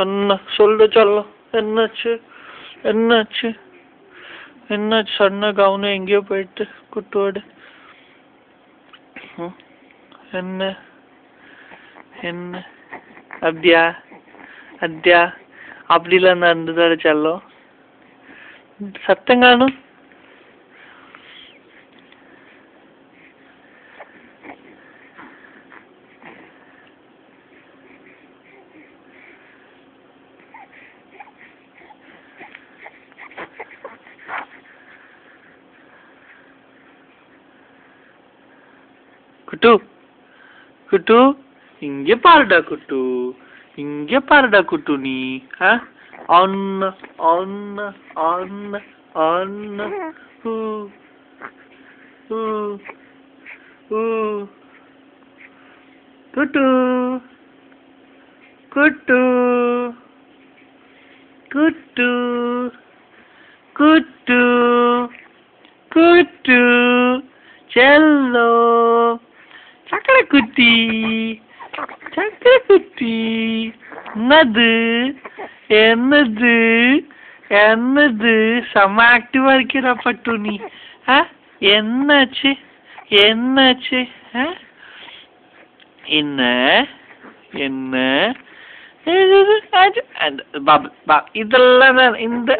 என்ன சொல்லு சொல்லும். என்னாச்சு என்னாச்சு என்னாச்சு? சொன்ன கவனம் எங்கேயோ போயிட்டு குட்டோடு. என்ன என்ன அப்படியா அப்படியா அப்படிலாம் நடந்ததோட செல்லம் சத்தம் காணும். குட்டு குட்டு இங்க பாருடா குட்டு, இங்க பாருடா குட்டு. நீ ஒன்னு ஒன்னு ஒன்னு ஒன்னு குட்டு குட்டு குட்டு குட்டு குட்டு செல்லோ சக்கரை குட்டி சக்கரை குட்டி. என்னது என்னது என்னது செம்ம ஆக்டிவா இருக்கிறா பட்டு நீ. என்னாச்சு என்னாச்சு? என்ன என்ன இதெல்லாம் இந்த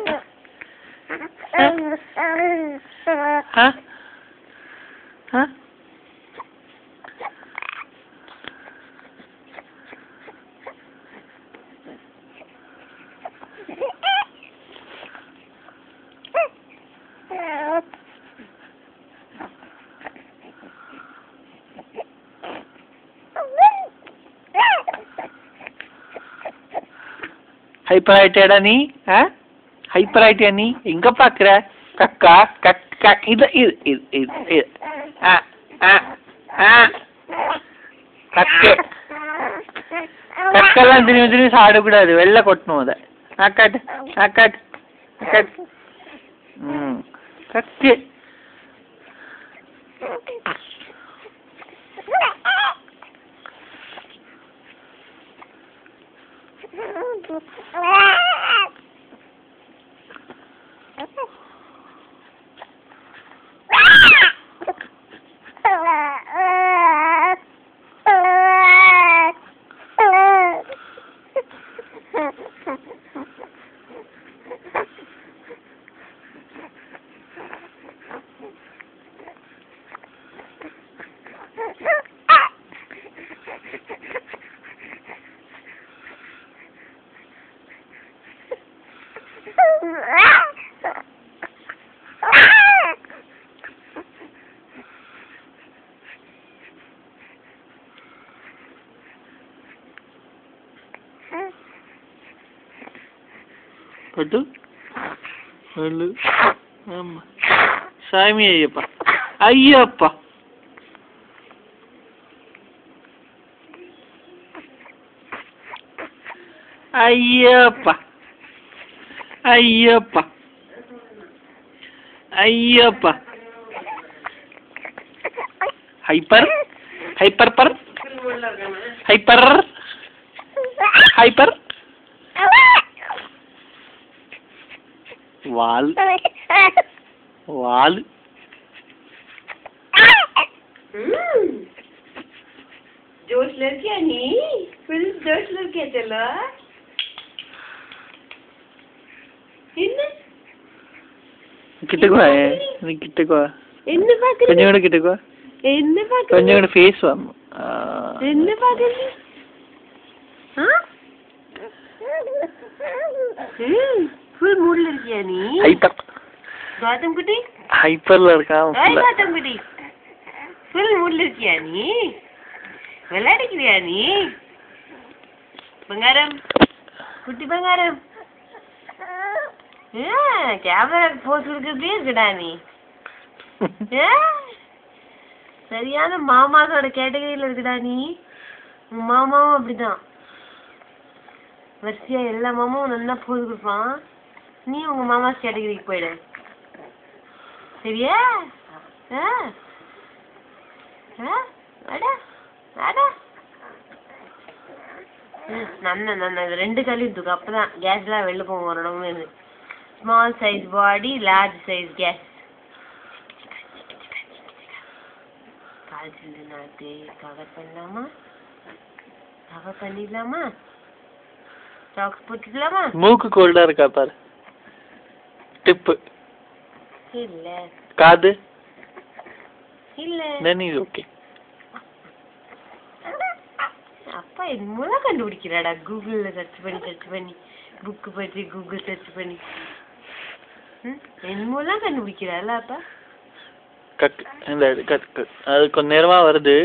ஹைப்பர் ஆயிட்டேடா நீ. ஹைப்பர் ஆயிட்டியா நீ? எங்க பாக்குற? கக்கா கக்கா இது இது இது இது கக்கு கக்கெல்லாம் திரும்பி திரும்பி சாப்பிடக்கூடாது, வெளில கொட்டணும் அதை. காட்டு காட்டு காட்டு. கக்கு பட்டு சொல்லு. ஆமா சாமி Ayyappa Ayyappa Ayyappa Ayyappa Ayyappa. Hyper hyper per hyper hyper वाल वाल जोश लड़की है नी, फुल जोश लड़की है. चलो इन्ने कितने को है? नहीं कितने को? इन्ने पागल. कंजोड़ कितने को? इन्ने पागल. कंजोड़ फेस वाम. इन्ने पागल. हाँ? फुल मूड लड़की है नी. हाइपर गौतम कुटी. हाइपर लड़का. गौतम कुटी फुल मूड लड़की है नी. விளையாடிக்கிறியா நீ? பங்காரம் குட்டி பங்காரம். கேமரா போஸ் கொடுக்கறதே இருக்குடா நீ. சரியான மாமாவோட கேட்டகரியில இருக்குடா நீ. உங்க மாமாவும் அப்படிதான். வரிசையா எல்லா மாமாவும் நல்லா போஸ் கொடுப்பான். நீ உங்க மாமா கேட்டகரிக்கு போயிடு. சரியா? அட அட இது 2 காலையும் தூக்கு அப்பதான் கேஸ்லாம் வெளில போகும் ஒரு இடமே. ஸ்மால் சைஸ் பாடி லார்ஜ் சைஸ் கேஸ். கால் சில்லு நாட்டு கவர் பண்ணலாமா? கவர் பண்ணிடலாமா? சாக்ஸ் போட்டுக்கலாமா? மூக்கு கோல்டா இருக்கா பாரு. டிப்பு இல்ல. காது இல்ல. then is okay. அப்பா என்னெல்லாம் கண்டுபிடிக்கிறாடா கூகுள்ல சர்ச் பண்ணி புக் பற்றி கூகுள் சர்ச் பண்ணி என்னெல்லாம் கண்டுபிடிக்கிறாள் அப்பா. இந்த அது கொஞ்ச நேரமா வருது.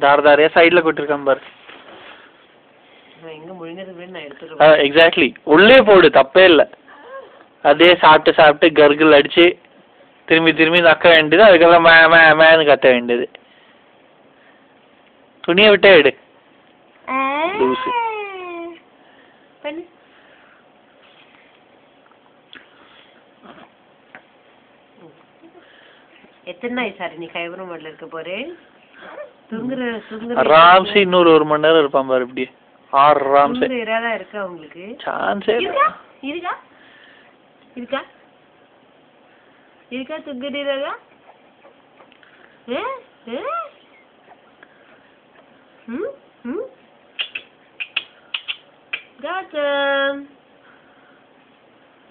தாரதாரியா சைடுல கொட்டிருக்கான் பாரு. எங்க முழுங்கிறதுக்கு நான் எடுத்துறேன். எக்ஸாக்ட்லி உள்ளே போடு தப்பே இல்லை. அதே சாப்பிட்டு கர்கிள் அடிச்சு திரும்பி நக்க வேண்டியது. அதுக்கெல்லாம் மேனு கத்த வேண்டியது. துணியை விட்டே எடு. எத்தனை நாள் சார் நீ ஹைதராபாத்ல இருக்க போறே? தூங்குற ஆராம்சே இன்னொரு 1 மணி நேரம் இருப்பான் பாரு. இப்படி ஆராம்சே இருக்கா உங்களுக்கு? சான்ஸே இருக்கா தூங்குறீரா?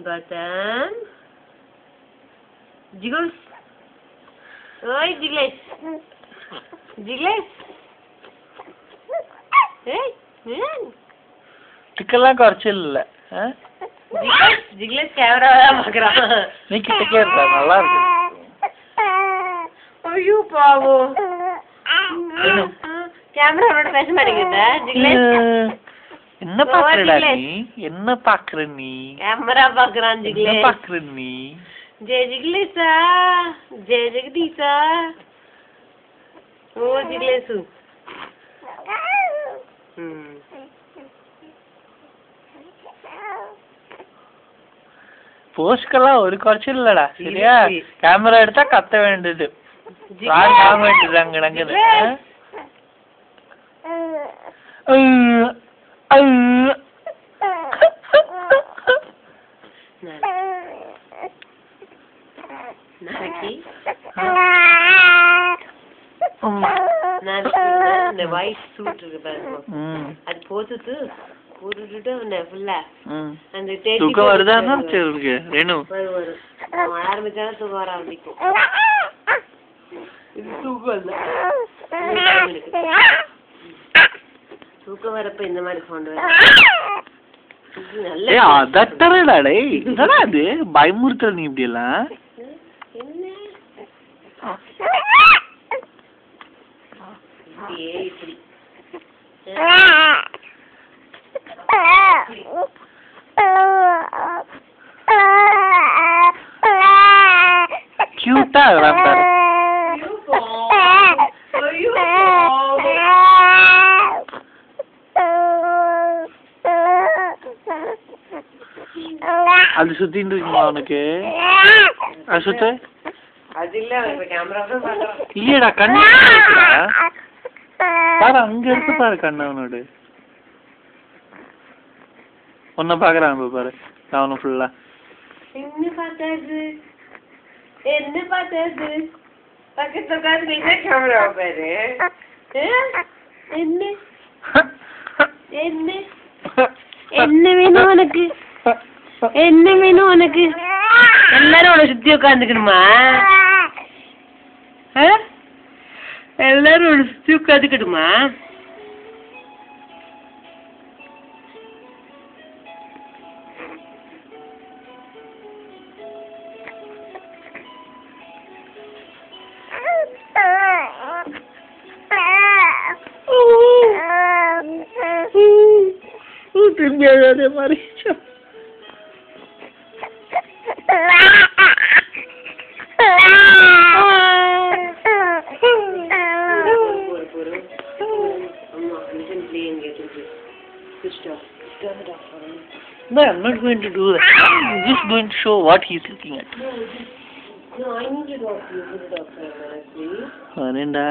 Gautam Jiggles. Oi Jiggles. இதுக்கெல்லாம் குறைச்சல் இல்ல. Jiggles கேமரா பாக்குறான். நீ கிட்டக்கே இருக்க நல்லா இருக்கு. ஐயோ பாவம். கேமராவோட பேச மாட்டேங்குதா Jiggles? என்ன பாக்குறடா நீ? என்ன பாக்குற நீ? கேமரா பாக்குறான் Jiggles. என்ன பாக்குற நீ? ஜெய் ஜிக்லேஷா, ஜெய் ஜெகதீஷா. ஓ ஜிக்லேஷு. போஸ்ட்கெல்லாம் ஒரு குறைச்சல் இல்லடா. சரியா? கேமரா எடுத்தா கத்த வேண்டியது. அங்கடங்குது. இந்த வாய்ஸ் சூட் இருக்கு பாருங்க. அது போட்டுட்டு ஃபுல்லா அந்த தூக்கம் வருதான்னா சரி ரேணு வரும். ஆரம்பிச்சாலும் தூக்கம் வர ஆரம்பிக்கும். இது தூக்கம் இல்ல. தூக்கம் வரப்ப இந்த மாதிரி கொண்டு அதட்டறடா டேய். என்னடா அது பயமுறுத்துற நீ இப்படி எல்லாம்? என்ன இப்படி கியூட்டா பாரு. அது சுத்திட்டு இருக்குமா உனக்கு? அது சுத்து. அது இல்ல கேமரா இல்லடா கண்ணு பாரு. அங்க இருக்கு பாரு கண்ணு அவனோட. ஒன்ன பாக்குறான் பாரு அவனு ஃபுல்லா. என்ன பார்த்தாது பக்கத்துல உட்காந்து நீங்க கேமரா பாரு. என்ன என்ன என்ன வேணும் உனக்கு? என்ன வேணும் உனக்கு? எல்லாரும் உன சுத்தி உட்காந்துக்கணுமா? எல்லாரும் உன சுத்தி உட்காந்துக்கணுமா? திரும்பி அழாதே மாதிரி. No, I'm not going to do that. I'm just going to show what he's looking at. No, I need to talk to you for the doctor, please. Arinda.